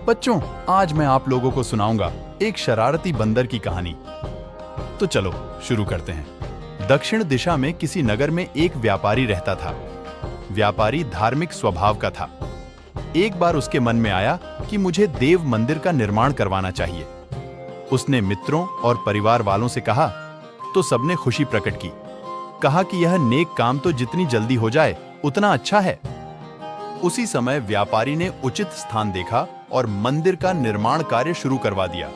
बच्चों, आज मैं आप लोगों को सुनाऊंगा एक शरारती बंदर की कहानी। तो चलो शुरू करते हैं। दक्षिण दिशा में किसी नगर में एक व्यापारी रहता था। व्यापारी धार्मिक स्वभाव का था। एक बार उसके मन में आया कि मुझे देव मंदिर का निर्माण करवाना चाहिए। उसने मित्रों और परिवार वालों से कहा तो सबने खुशी प्रकट की। कहा कि यह नेक काम तो जितनी जल्दी हो जाए उतना अच्छा है। उसी समय व्यापारी ने उचित स्थान देखा और मंदिर का निर्माण कार्य शुरू करवा दिया।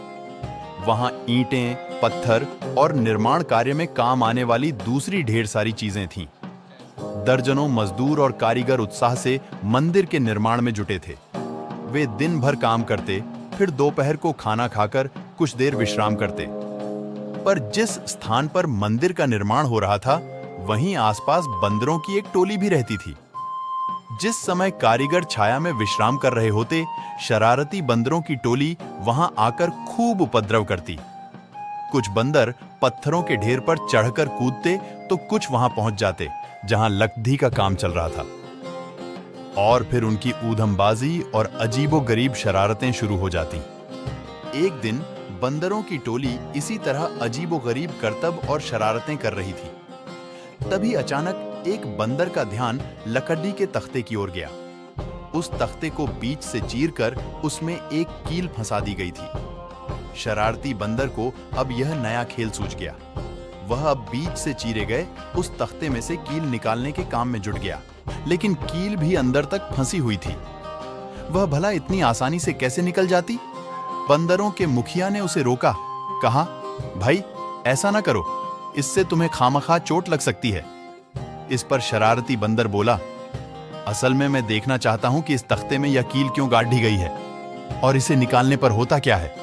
वहां ईंटें, पत्थर और निर्माण कार्य में काम आने वाली दूसरी ढेर सारी चीजें थीं। दर्जनों मजदूर और कारीगर उत्साह से मंदिर के निर्माण में जुटे थे। वे दिन भर काम करते, फिर दोपहर को खाना खाकर कुछ देर विश्राम करते। पर जिस स्थान पर मंदिर का निर्माण हो रहा था, वहीं आसपास बंदरों की एक टोली भी रहती थी। जिस समय कारीगर छाया में विश्राम कर रहे होते, शरारती बंदरों की टोली वहां आकर खूब उपद्रव करती। कुछ बंदर पत्थरों के ढेर पर चढ़कर कूदते तो कुछ वहां पहुंच जाते जहां लकड़ी का काम चल रहा था। और फिर उनकी ऊधमबाजी और अजीबोगरीब शरारतें शुरू हो जाती। एक दिन बंदरों की टोली इसी तरह अजीबोगरीब करतब और शरारतें कर रही थी। तभी अचानक एक बंदर का ध्यान लकड़ी के तख्ते की ओर गया। उस तख्ते को बीच से चीरकर उसमें एक कील फंसा दी गई थी। शरारती बंदर को अब यह नया खेल सूझ गया। वह अब बीच से चीरे गए उस तख्ते में से कील निकालने के काम में जुट गया। लेकिन कील भी अंदर तक फंसी हुई थी। वह भला इतनी आसानी से कैसे निकल जाती? बंदरों के मुखिया ने उसे रोका। कहा, भाई ऐसा ना करो, इससे तुम्हें खामखा चोट लग सकती है। इस पर शरारती बंदर बोला, असल में मैं देखना चाहता हूं कि इस तख्ते में यह कील क्यों गाड़ दी गई है और इसे निकालने पर होता क्या है।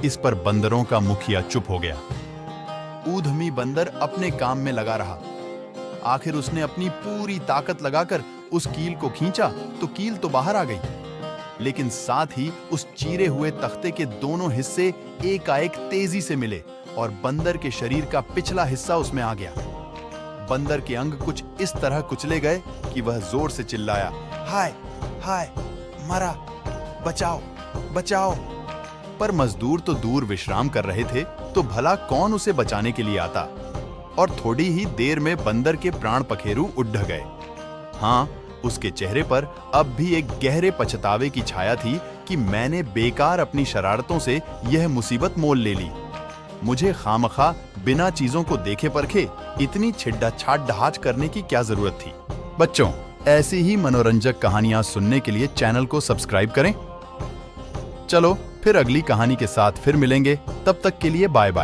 इस पर बंदरों का मुखिया चुप हो गया। ऊधमी बंदर अपने काम में लगा रहा। आखिर उसने अपनी पूरी ताकत लगाकर उस कील को खींचा तो कील तो बाहर आ गई, लेकिन साथ ही उस चीरे हुए तख्ते के दोनों हिस्से एकाएक तेजी से मिले और बंदर के शरीर का पिछला हिस्सा उसमें आ गया। बंदर के अंग कुछ इस तरह कुचले गए कि वह जोर से चिल्लाया, हाय हाय, मरा, बचाओ बचाओ। पर मजदूर तो दूर विश्राम कर रहे थे, तो भला कौन उसे बचाने के लिए आता। और थोड़ी ही देर में बंदर के प्राण पखेरु उड़ गए। हाँ, उसके चेहरे पर अब भी एक गहरे पछतावे की छाया थी कि मैंने बेकार अपनी शरारतों से यह मुसीबत मोल ले ली। मुझे खामखा बिना चीजों को देखे परखे इतनी छिड्डा छाट डहाच करने की क्या जरूरत थी। बच्चों, ऐसी ही मनोरंजक कहानियां सुनने के लिए चैनल को सब्सक्राइब करें। चलो फिर अगली कहानी के साथ फिर मिलेंगे। तब तक के लिए बाय बाय।